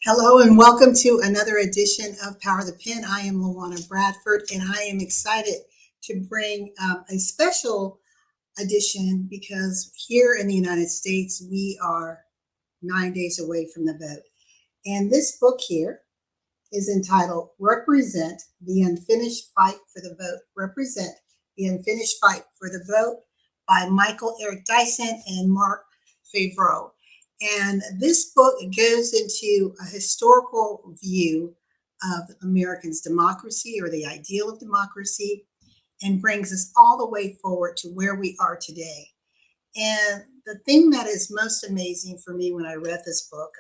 Hello and welcome to another edition of Power the Pen. I am LaWanna Bradford and I am excited to bring a special edition because here in the United States we are 9 days away from the vote. And this book here is entitled Represent the Unfinished Fight for the Vote. Represent the Unfinished Fight for the Vote by Michael Eric Dyson and Marc Favreau. And this book goes into a historical view of Americans' democracy or the ideal of democracy and brings us all the way forward to where we are today. And the thing that is most amazing for me when I read this book,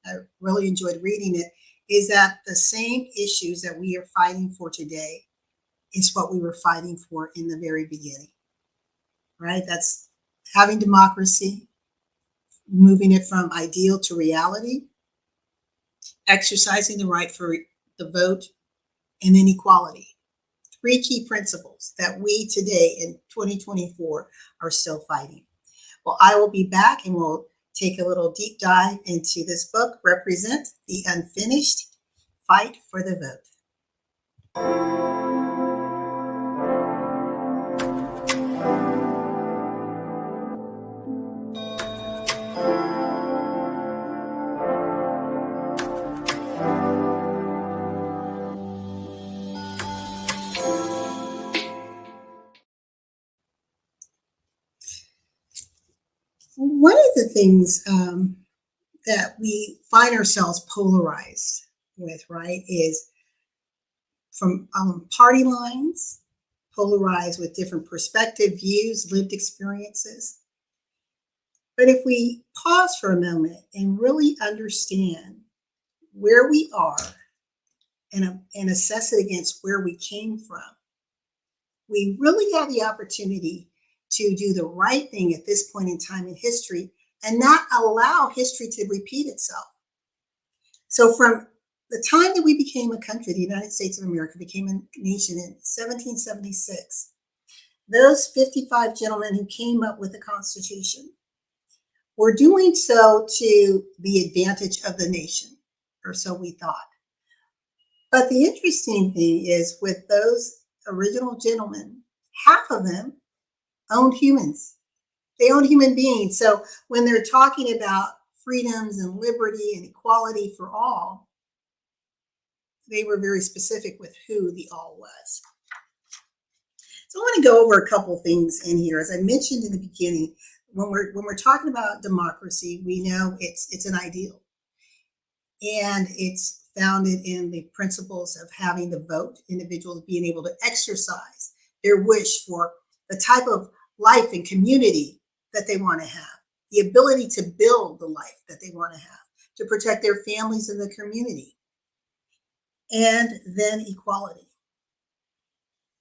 I really enjoyed reading it, is that the same issues that we are fighting for today is what we were fighting for in the very beginning, right? That's having democracy, moving it from ideal to reality, exercising the right for the vote, and then equality. Three key principles that we today in 2024 are still fighting. Well, I will be back and we'll take a little deep dive into this book, Represent the Unfinished Fight for the Vote. One of the things that we find ourselves polarized with, right, is from party lines, polarized with different perspective, views, lived experiences. But if we pause for a moment and really understand where we are and assess it against where we came from, we really have the opportunity to do the right thing at this point in time in history and not allow history to repeat itself. So from the time that we became a country, the United States of America became a nation in 1776, those 55 gentlemen who came up with the Constitution were doing so to the advantage of the nation, or so we thought. But the interesting thing is with those original gentlemen, half of them owned humans. They owned human beings. So when they're talking about freedoms and liberty and equality for all, they were very specific with who the all was. So I want to go over a couple things in here. As I mentioned in the beginning, when we're talking about democracy, we know it's an ideal. And it's founded in the principles of having the vote, individuals being able to exercise their wish for the type of life and community that they want to have, the ability to build the life that they want to have, to protect their families and the community, and then equality.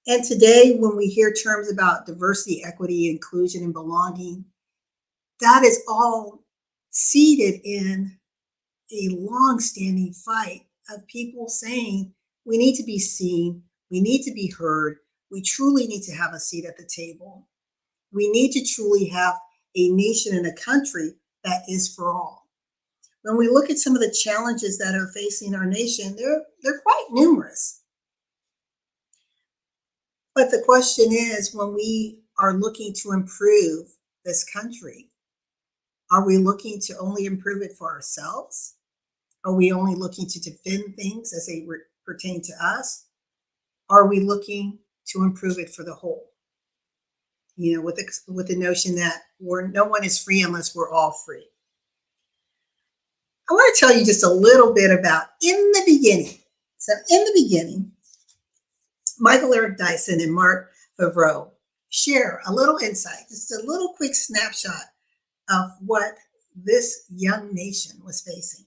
And today, when we hear terms about diversity, equity, inclusion, and belonging, that is all seated in a long-standing fight of people saying we need to be seen, we need to be heard, we truly need to have a seat at the table. We need to truly have a nation and a country that is for all. When we look at some of the challenges that are facing our nation, they're quite numerous. But the question is, when we are looking to improve this country, are we looking to only improve it for ourselves? Are we only looking to defend things as they pertain to us? Are we looking to improve it for the whole? You know, with the notion that no one is free unless we're all free. I want to tell you just a little bit about in the beginning. So in the beginning, Michael Eric Dyson and Marc Favreau share a little insight, just a little quick snapshot of what this young nation was facing.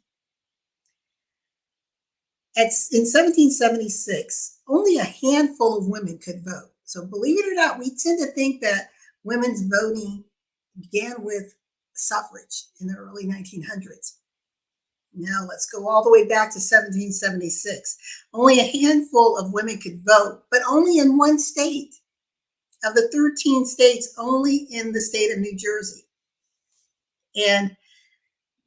In 1776, only a handful of women could vote. So believe it or not, we tend to think that women's voting began with suffrage in the early 1900s. Now let's go all the way back to 1776. Only a handful of women could vote, but only in one state. Of the 13 states, only in the state of New Jersey. And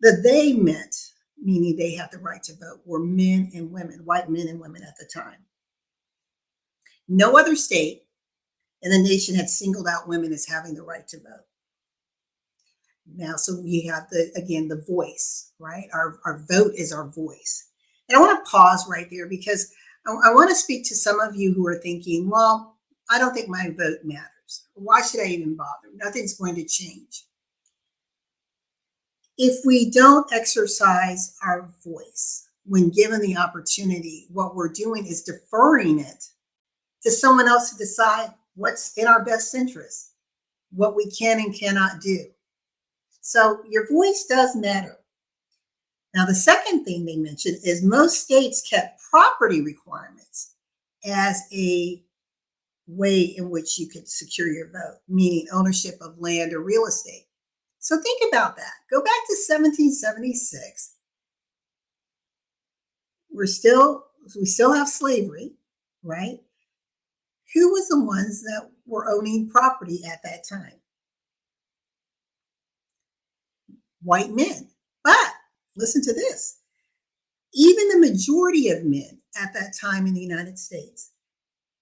the they meant meaning they have the right to vote, were men and women, white men and women at the time. No other state in the nation had singled out women as having the right to vote. Now, so we have the voice, right? Our vote is our voice. And I want to pause right there because I want to speak to some of you who are thinking, well, I don't think my vote matters. Why should I even bother? Nothing's going to change. If we don't exercise our voice when given the opportunity, what we're doing is deferring it to someone else to decide what's in our best interest, what we can and cannot do. So your voice does matter. Now, the second thing they mentioned is most states kept property requirements as a way in which you could secure your vote, meaning ownership of land or real estate. So think about that. Go back to 1776. We still have slavery, right? Who was the ones that were owning property at that time? White men. But listen to this. Even the majority of men at that time in the United States,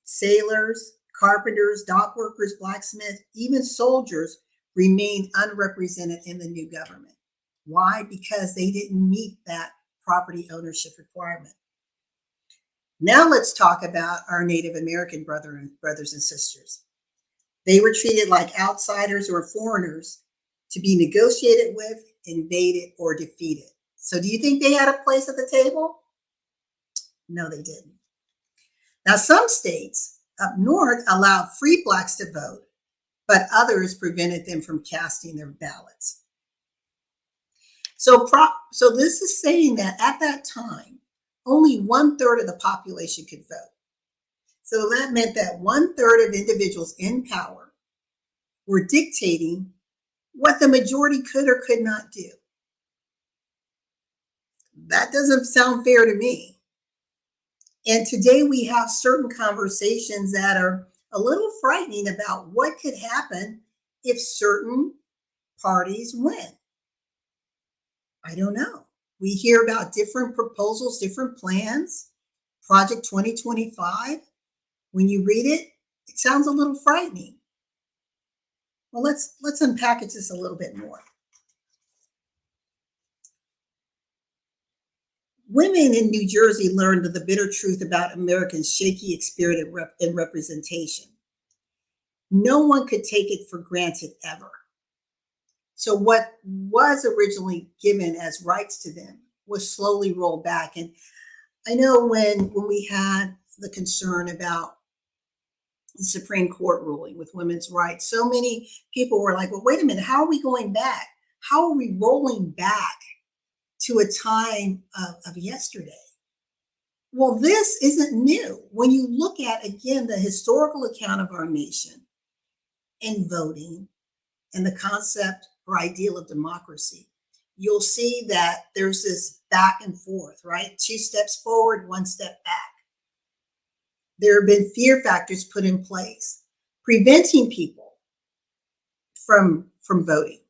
sailors, carpenters, dock workers, blacksmiths, even soldiers, remained unrepresented in the new government. Why? Because they didn't meet that property ownership requirement. Now let's talk about our Native American brothers and sisters. They were treated like outsiders or foreigners to be negotiated with, invaded, or defeated. So do you think they had a place at the table? No, they didn't. Now, some states up north allowed free blacks to vote, but others prevented them from casting their ballots. So this is saying that at that time, only 1/3 of the population could vote. So that meant that 1/3 of individuals in power were dictating what the majority could or could not do. That doesn't sound fair to me. And today we have certain conversations that are a little frightening about what could happen if certain parties win. I don't know. We hear about different proposals, different plans. Project 2025. When you read it, it sounds a little frightening. Well, let's unpackage this a little bit more. Women in New Jersey learned the bitter truth about Americans' shaky spirit and representation. No one could take it for granted ever. So what was originally given as rights to them was slowly rolled back. And I know when we had the concern about the Supreme Court ruling with women's rights, so many people were like, well, wait a minute, how are we going back? How are we rolling back to a time of yesterday? Well, this isn't new. When you look at, again, the historical account of our nation and voting and the concept or ideal of democracy, you'll see that there's this back and forth, right? 2 steps forward, 1 step back. There have been fear factors put in place, preventing people from voting.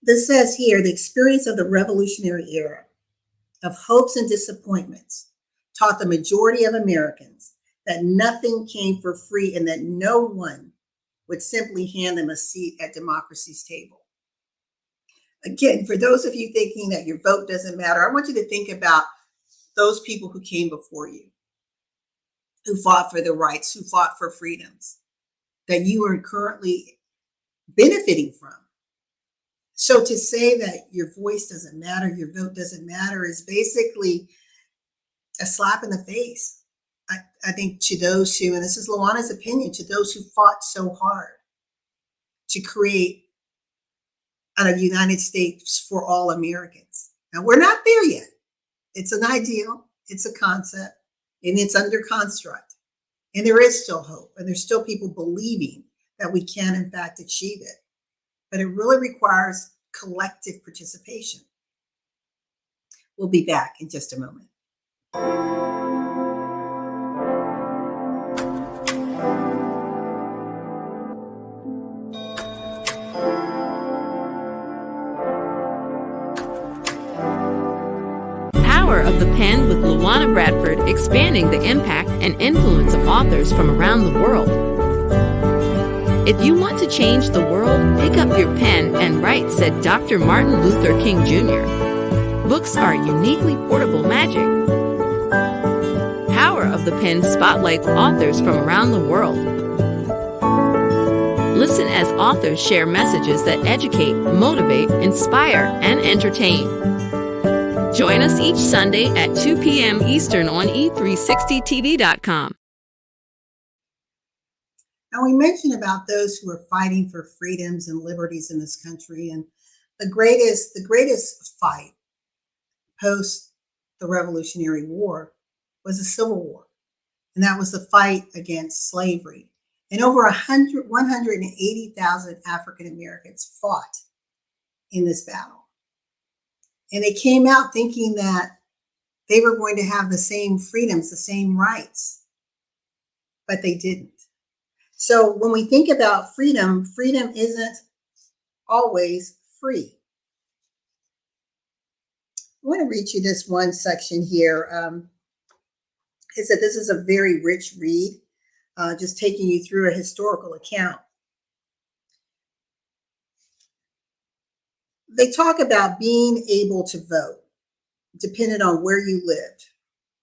This says here, the experience of the Revolutionary era of hopes and disappointments taught the majority of Americans that nothing came for free and that no one would simply hand them a seat at democracy's table. Again, for those of you thinking that your vote doesn't matter, I want you to think about those people who came before you, who fought for their rights, who fought for freedoms that you are currently benefiting from. So to say that your voice doesn't matter, your vote doesn't matter is basically a slap in the face. I think to those who, and this is LaWanna's opinion, to those who fought so hard to create a United States for all Americans. Now, we're not there yet. It's an ideal, it's a concept, and it's under construct. And there is still hope, and there's still people believing that we can, in fact, achieve it. But it really requires collective participation. We'll be back in just a moment. of the Pen with LaWanna Bradford, expanding the impact and influence of authors from around the world. If you want to change the world, pick up your pen and write, said Dr. Martin Luther King Jr. Books are uniquely portable magic. Power of the Pen spotlights authors from around the world. Listen as authors share messages that educate, motivate, inspire, and entertain. Join us each Sunday at 2 p.m. Eastern on e360tv.com. Now, we mentioned about those who are fighting for freedoms and liberties in this country, and the greatest fight post the Revolutionary War was the Civil War, and that was the fight against slavery. And over 180,000 African Americans fought in this battle. And they came out thinking that they were going to have the same freedoms, the same rights, but they didn't. So when we think about freedom, freedom isn't always free. I want to read you this one section here. It said this is a very rich read, just taking you through a historical account. They talk about being able to vote depended on where you lived,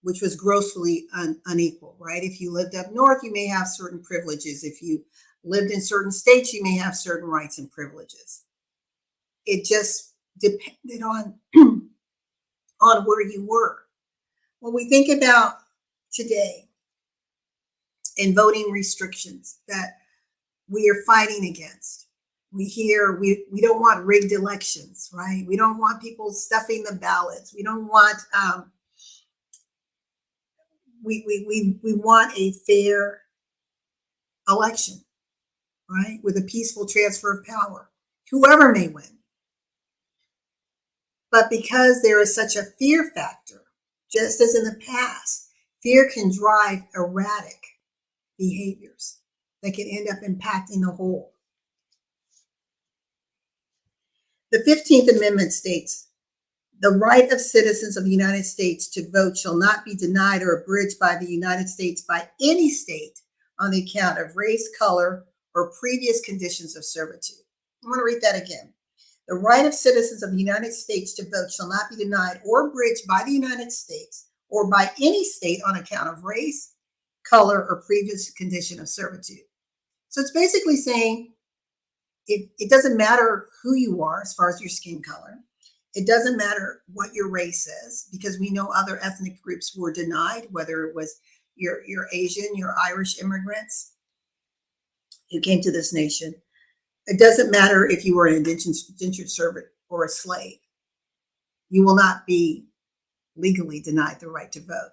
which was grossly unequal, right? If you lived up north, you may have certain privileges. If you lived in certain states, you may have certain rights and privileges. It just depended on, on where you were. When we think about today and voting restrictions that we are fighting against, we hear we don't want rigged elections, right? We don't want people stuffing the ballots. We don't want we want a fair election, right? With a peaceful transfer of power, whoever may win. But because there is such a fear factor, just as in the past, fear can drive erratic behaviors that can end up impacting the whole. The 15th Amendment states, the right of citizens of the United States to vote shall not be denied or abridged by the United States by any state on the account of race, color, or previous conditions of servitude. I want to read that again. The right of citizens of the United States to vote shall not be denied or abridged by the United States or by any state on account of race, color, or previous condition of servitude. So it's basically saying it doesn't matter who you are as far as your skin color. It doesn't matter what your race is, because we know other ethnic groups were denied, whether it was your Asian, your Irish immigrants who came to this nation. It doesn't matter if you were an indentured servant or a slave. You will not be legally denied the right to vote.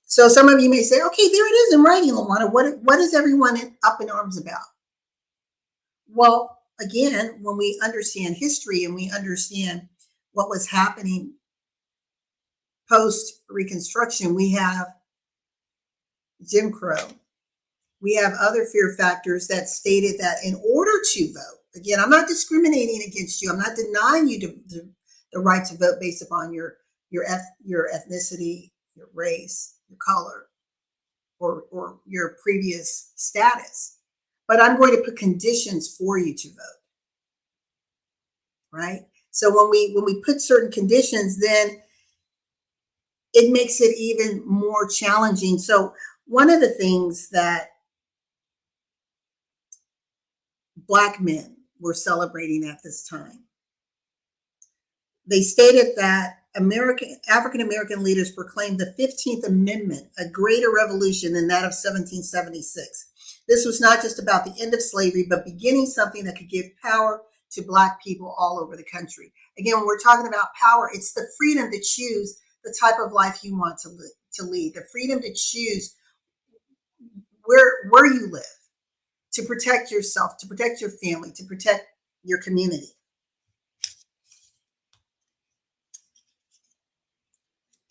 So some of you may say, okay, there it is in writing, LaWanna. What is everyone up in arms about? Well, again, when we understand history and we understand what was happening post-Reconstruction, we have Jim Crow. We have other fear factors that stated that in order to vote, again, I'm not discriminating against you. I'm not denying you the right to vote based upon your ethnicity, your race, your color, or your previous status. But I'm going to put conditions for you to vote, right? So when we put certain conditions, then it makes it even more challenging. So one of the things that Black men were celebrating at this time, they stated that African American leaders proclaimed the 15th Amendment a greater revolution than that of 1776. This was not just about the end of slavery, but beginning something that could give power to Black people all over the country. Again, when we're talking about power, it's the freedom to choose the type of life you want to lead, the freedom to choose where you live, to protect yourself, to protect your family, to protect your community.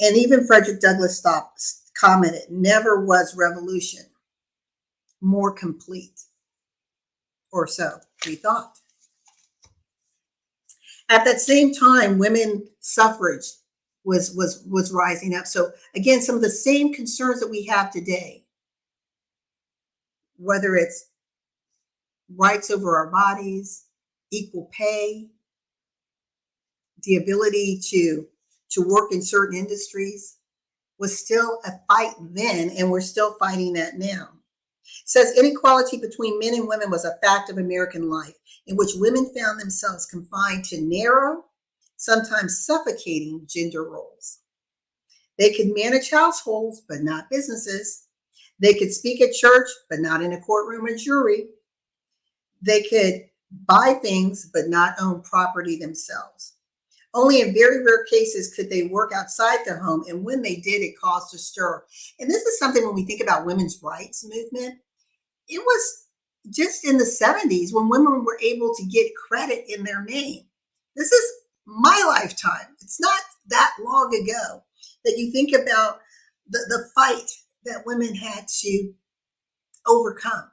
And even Frederick Douglass commented, never was revolution more complete, or so we thought. At that same time, women suffrage was rising up. So again, some of the same concerns that we have today, whether it's rights over our bodies, equal pay, the ability to work in certain industries, was still a fight then, and we're still fighting that now. It says inequality between men and women was a fact of American life, in which women found themselves confined to narrow, sometimes suffocating gender roles. They could manage households, but not businesses. They could speak at church, but not in a courtroom or jury. They could buy things, but not own property themselves. Only in very rare cases could they work outside their home, and when they did, it caused a stir. And this is something when we think about women's rights movement, it was just in the 70s when women were able to get credit in their name. This is my lifetime. It's not that long ago that you think about the fight that women had to overcome.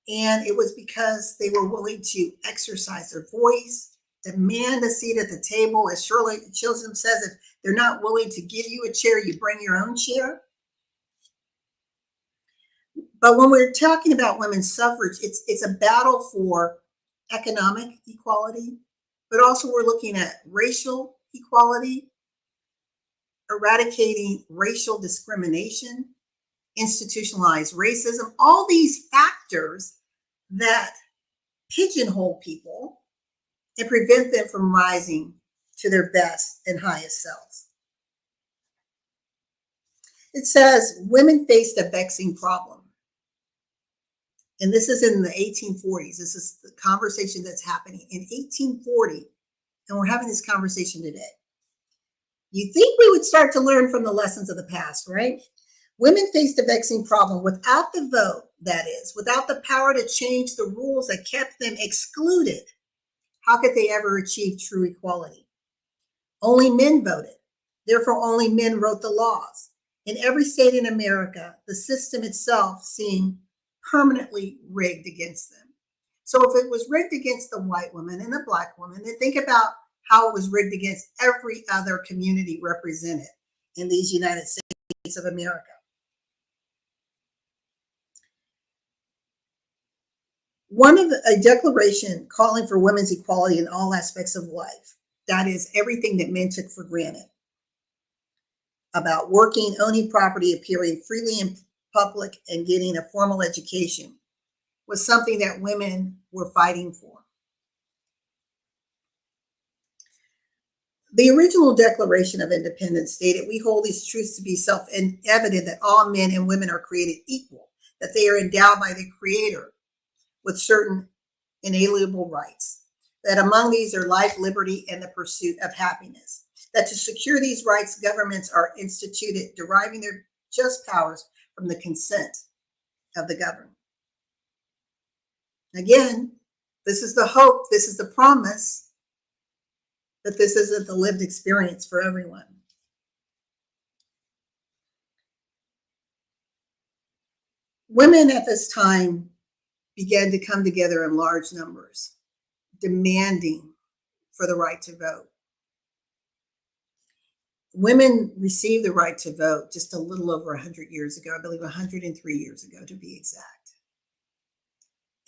And it was because they were willing to exercise their voice, demand a seat at the table. As Shirley Chisholm says, if they're not willing to give you a chair, you bring your own chair. But when we're talking about women's suffrage, it's a battle for economic equality, but also we're looking at racial equality, eradicating racial discrimination, institutionalized racism, all these factors that pigeonhole people and prevent them from rising to their best and highest selves. It says women faced a vexing problem. And this is in the 1840s. This is the conversation that's happening in 1840. And we're having this conversation today. You think we would start to learn from the lessons of the past, right? Women faced a vexing problem without the vote, that is, without the power to change the rules that kept them excluded. How could they ever achieve true equality? Only men voted. Therefore, only men wrote the laws. In every state in America, the system itself seemed permanently rigged against them. So if it was rigged against the white woman and the black woman, then think about how it was rigged against every other community represented in these United States of America. A declaration calling for women's equality in all aspects of life, that is everything that men took for granted, about working, owning property, appearing freely in public, and getting a formal education, was something that women were fighting for. The original Declaration of Independence stated, "We hold these truths to be self-evident that all men and women are created equal, that they are endowed by the Creator with certain inalienable rights, that among these are life, liberty, and the pursuit of happiness, that to secure these rights, governments are instituted, deriving their just powers from the consent of the governed." Again, this is the hope, this is the promise, but this isn't the lived experience for everyone. Women at this time began to come together in large numbers, demanding for the right to vote. Women received the right to vote just a little over 100 years ago, I believe 103 years ago to be exact.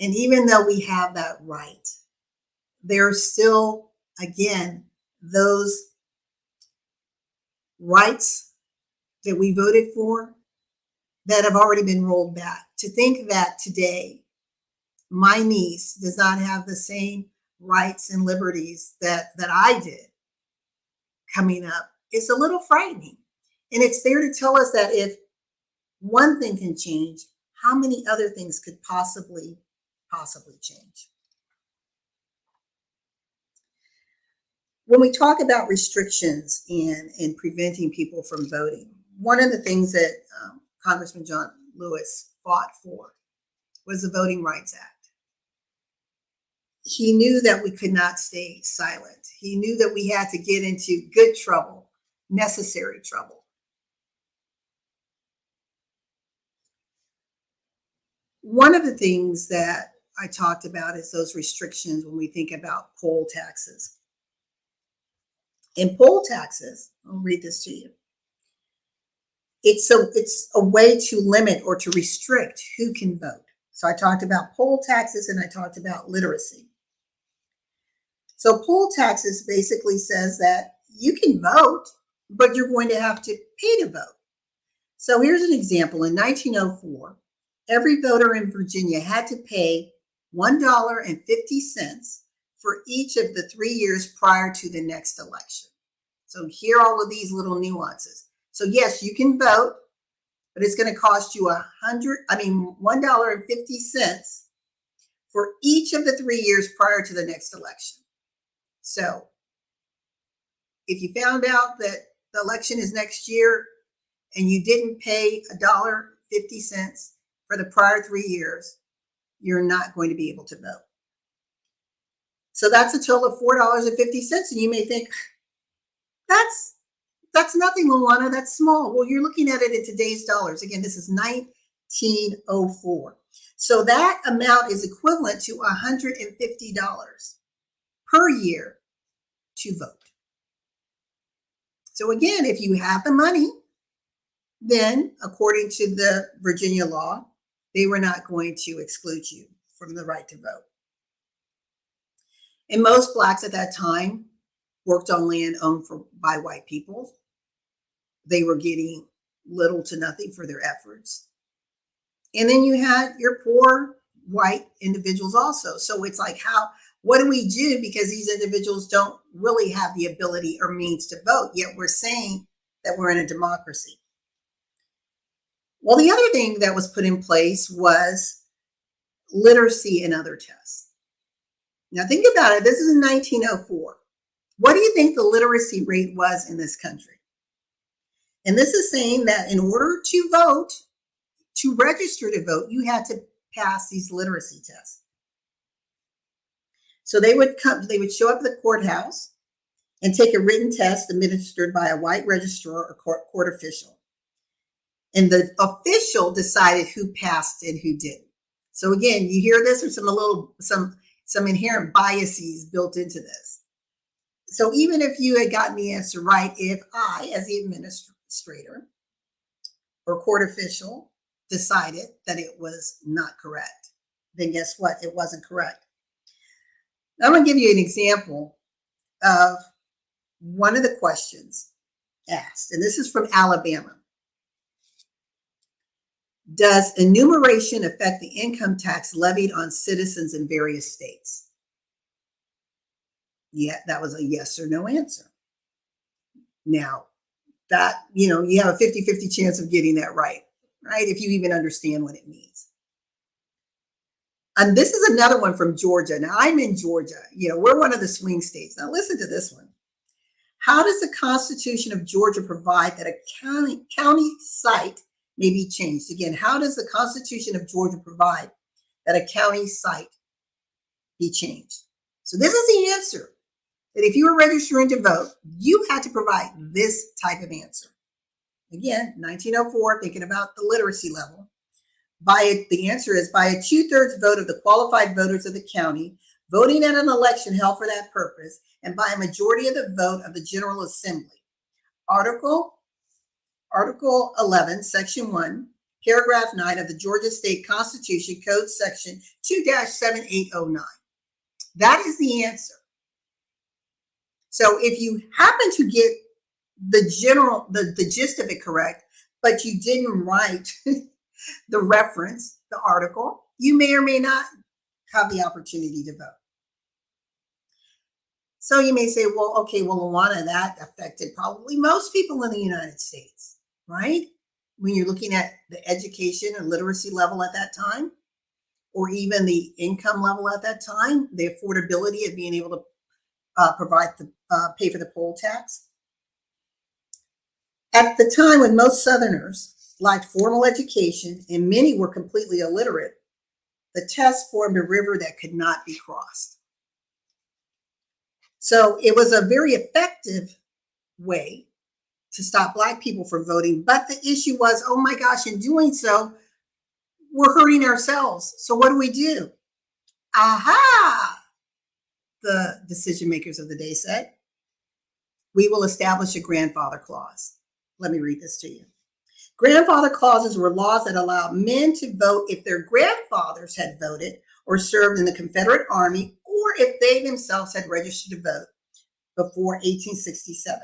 And even though we have that right, there are still, again, those rights that we voted for that have already been rolled back. To think that today, my niece does not have the same rights and liberties that I did coming up, it's a little frightening. And it's there to tell us that if one thing can change, how many other things could possibly change? When we talk about restrictions and preventing people from voting, one of the things that Congressman John Lewis fought for was the Voting Rights Act. He knew that we could not stay silent. He knew that we had to get into good trouble, necessary trouble. One of the things that I talked about is those restrictions when we think about poll taxes. In poll taxes, I'll read this to you. It's a way to limit or to restrict who can vote. So I talked about poll taxes and I talked about literacy. So poll taxes basically says that you can vote, but you're going to have to pay to vote. So here's an example. In 1904, every voter in Virginia had to pay $1.50 for each of the 3 years prior to the next election. So here are all of these little nuances. So yes, you can vote, but it's going to cost you $1.50 for each of the 3 years prior to the next election. So if you found out that the election is next year and you didn't pay $1.50 for the prior 3 years, you're not going to be able to vote. So that's a total of $4.50. And you may think, that's nothing, LaWanna, that's small. Well, you're looking at it in today's dollars. Again, this is 1904. So that amount is equivalent to $150 per year to vote. So again, if you have the money, then according to the Virginia law, they were not going to exclude you from the right to vote. And most Blacks at that time worked on land owned by white people. They were getting little to nothing for their efforts. And then you had your poor white individuals also. So it's like, what do we do? Because these individuals don't really have the ability or means to vote, yet we're saying that we're in a democracy. Well, the other thing that was put in place was literacy and other tests. Now think about it. This is in 1904. What do you think the literacy rate was in this country? And this is saying that in order to vote, to register to vote, you had to pass these literacy tests. So they would show up at the courthouse and take a written test administered by a white registrar or court official. And the official decided who passed and who didn't. So again, you hear this, or some inherent biases built into this. So even if you had gotten the answer right, if I, as the administrator or court official, decided that it was not correct, then guess what? It wasn't correct. I'm going to give you an example of one of the questions asked, and this is from Alabama. Does enumeration affect the income tax levied on citizens in various states? Yeah, that was a yes or no answer. Now, that, you have a 50-50 chance of getting that right, if you even understand what it means. And this is another one from Georgia. Now, I'm in Georgia. We're one of the swing states. Now, listen to this one. How does the Constitution of Georgia provide that a county site may be changed? Again, how does the Constitution of Georgia provide that a county site be changed? So this is the answer. That if you were registering to vote, you had to provide this type of answer. Again, 1904, thinking about the literacy level. The answer is by a 2/3 vote of the qualified voters of the county, voting at an election held for that purpose, and by a majority of the vote of the General Assembly. Article 11, Section 1, Paragraph 9 of the Georgia State Constitution, Code Section 2-7809. That is the answer. So if you happen to get the gist of it correct, but you didn't write the reference, the article, you may or may not have the opportunity to vote. So you may say, LaWanna, that affected probably most people in the United States, right? When you're looking at the education and literacy level at that time, or even the income level at that time, the affordability of being able to pay for the poll tax. At the time when most Southerners lacked formal education and many were completely illiterate, the test formed a river that could not be crossed. So it was a very effective way to stop Black people from voting. But the issue was, oh my gosh, in doing so, we're hurting ourselves. So what do? Aha! The decision makers of the day said, we will establish a grandfather clause. Let me read this to you. Grandfather clauses were laws that allowed men to vote if their grandfathers had voted or served in the Confederate Army, or if they themselves had registered to vote before 1867.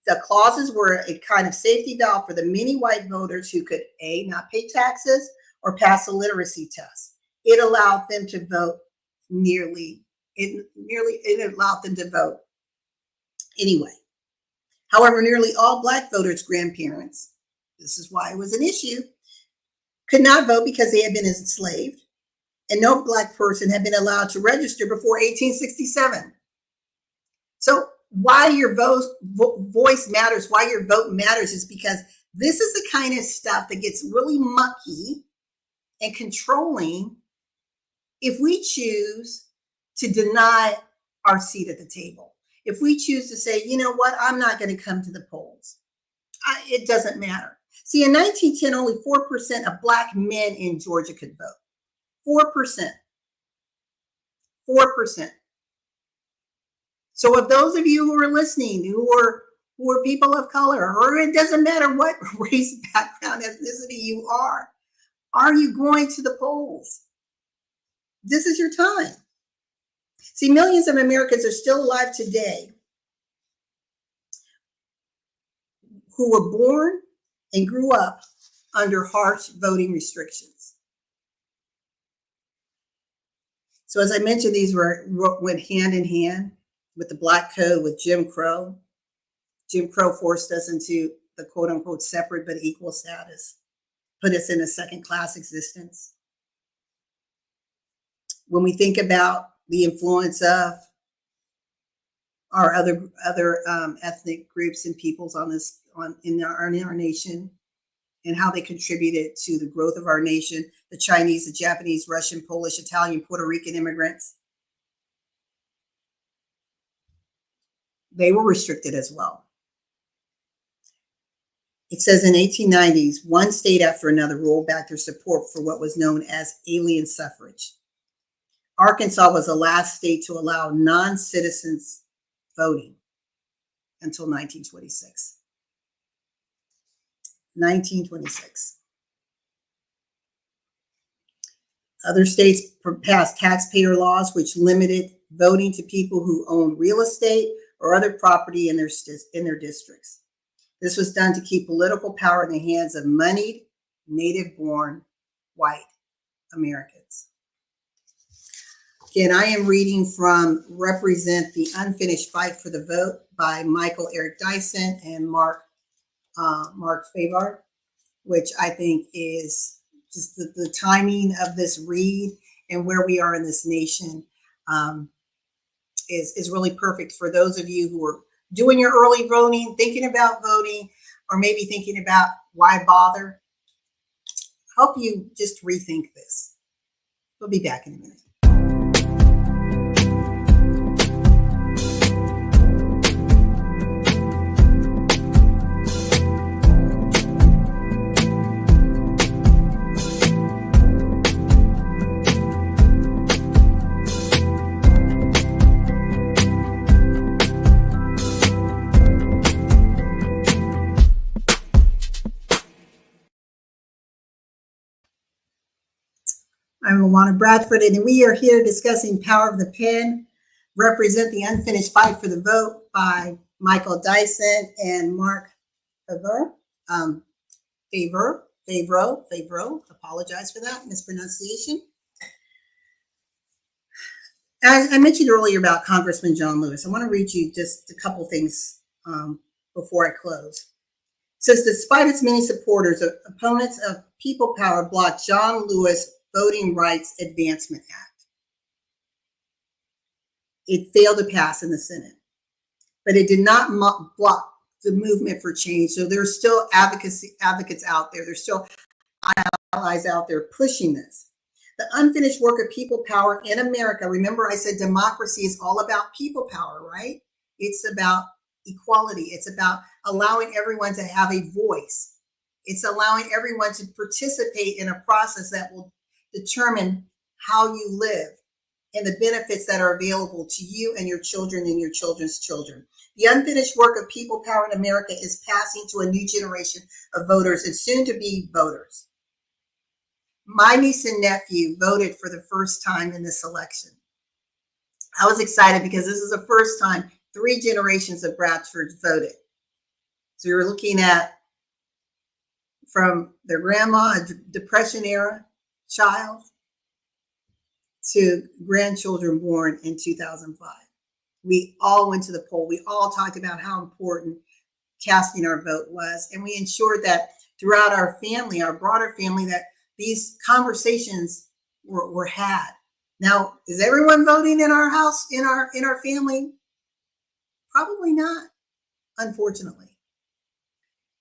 The clauses were a kind of safety valve for the many white voters who could A, not pay taxes or pass a literacy test. It allowed them to vote it allowed them to vote anyway. However, nearly all black voters' grandparents, this is why it was an issue, could not vote because they had been enslaved, and no black person had been allowed to register before 1867. So why your voice matters, why your vote matters, is because this is the kind of stuff that gets really mucky and controlling if we choose to deny our seat at the table. If we choose to say, you know what, I'm not going to come to the polls. It doesn't matter. See, in 1910, only 4% of black men in Georgia could vote. 4%. 4%. So if those of you who are listening, who are people of color, or it doesn't matter what race, background, ethnicity you are you going to the polls? This is your time. See, millions of Americans are still alive today who were born and grew up under harsh voting restrictions. So as I mentioned, these went hand in hand with the Black Code, with Jim Crow. Jim Crow forced us into the quote unquote separate but equal status, put us in a second class existence. When we think about the influence of our other ethnic groups and peoples in our nation, and how they contributed to the growth of our nation, the Chinese, the Japanese, Russian, Polish, Italian, Puerto Rican immigrants, they were restricted as well. It says in 1890s, one state after another rolled back their support for what was known as alien suffrage. Arkansas was the last state to allow non-citizens voting until 1926. 1926. Other states passed taxpayer laws which limited voting to people who own real estate or other property in their districts. This was done to keep political power in the hands of moneyed, native-born white Americans. Again, I am reading from Represent the Unfinished Fight for the Vote by Michael Eric Dyson and Marc Favreau, which I think is just the timing of this read and where we are in this nation is really perfect for those of you who are doing your early voting, thinking about voting, or maybe thinking about why bother. Help you just rethink this. We'll be back in a minute. I'm LaWanna Bradford, and we are here discussing Power of the Pen, Represent the Unfinished Fight for the Vote by Michael Dyson and Marc Favreau. Favreau. Apologize for that mispronunciation. As I mentioned earlier about Congressman John Lewis, I want to read you just a couple things before I close. It says, despite its many supporters, opponents of people power blocked John Lewis Voting Rights Advancement Act. It failed to pass in the Senate, but it did not block the movement for change. So there's still advocates out there. There's still allies out there pushing this. The unfinished work of people power in America. Remember, I said democracy is all about people power, right? It's about equality. It's about allowing everyone to have a voice. It's allowing everyone to participate in a process that will determine how you live, and the benefits that are available to you and your children and your children's children. The unfinished work of people power in America is passing to a new generation of voters and soon to be voters. My niece and nephew voted for the first time in this election. I was excited because this is the first time 3 generations of Bradfords voted. So you're looking at from their grandma, a Depression era child, to grandchildren born in 2005. We all went to the poll. We all talked about how important casting our vote was. And we ensured that throughout our family, our broader family, that these conversations were had. Now, is everyone voting in our house, in our family? Probably not, unfortunately.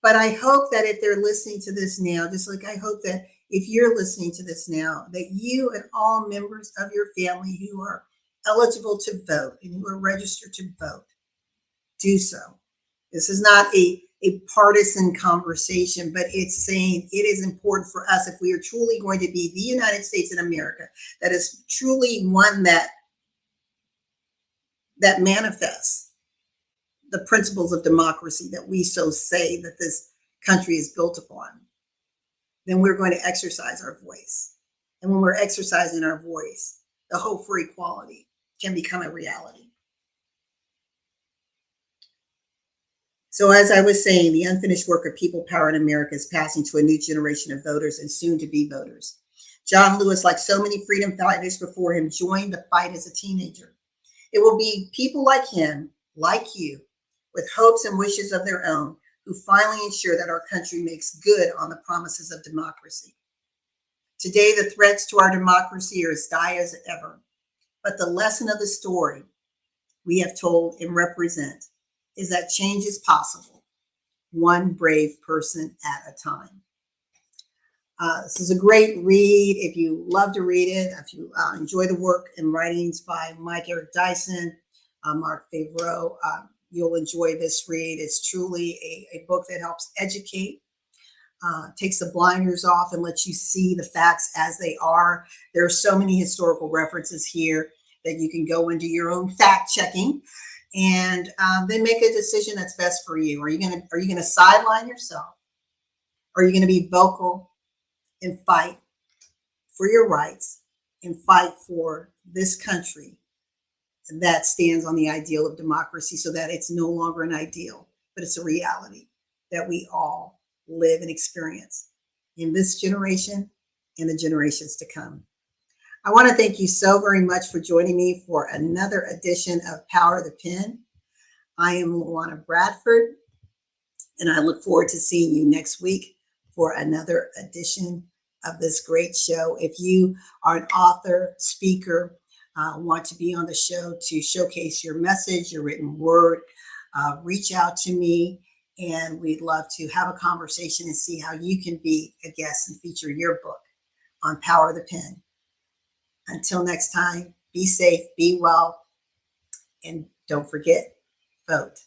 But I hope that if they're listening to this now, just like I hope that if you're listening to this now, that you and all members of your family who are eligible to vote and who are registered to vote, do so. This is not a partisan conversation, but it's saying it is important for us if we are truly going to be the United States in America, that is truly one that manifests the principles of democracy that we so say that this country is built upon, then we're going to exercise our voice. And when we're exercising our voice, the hope for equality can become a reality. So as I was saying, the unfinished work of people power in America is passing to a new generation of voters and soon to be voters. John Lewis, like so many freedom fighters before him, joined the fight as a teenager. It will be people like him, like you, with hopes and wishes of their own, who finally ensure that our country makes good on the promises of democracy. Today, the threats to our democracy are as dire as ever, but the lesson of the story we have told and represent is that change is possible, one brave person at a time. This is a great read. If you love to read it, if you enjoy the work and writings by Dyson, Marc, Favreau, you'll enjoy this read. It's truly a book that helps educate, takes the blinders off and lets you see the facts as they are. There are so many historical references here that you can go into your own fact checking and then make a decision that's best for you. Are you gonna sideline yourself? Or are you gonna be vocal and fight for your rights and fight for this country that stands on the ideal of democracy, so that it's no longer an ideal, but it's a reality that we all live and experience in this generation and the generations to come. I want to thank you so very much for joining me for another edition of Power of the Pen. I am LaWanna Bradford, and I look forward to seeing you next week for another edition of this great show. If you are an author, speaker, want to be on the show to showcase your message, your written word, reach out to me, and we'd love to have a conversation and see how you can be a guest and feature your book on Power of the Pen. Until next time, be safe, be well, and don't forget, vote.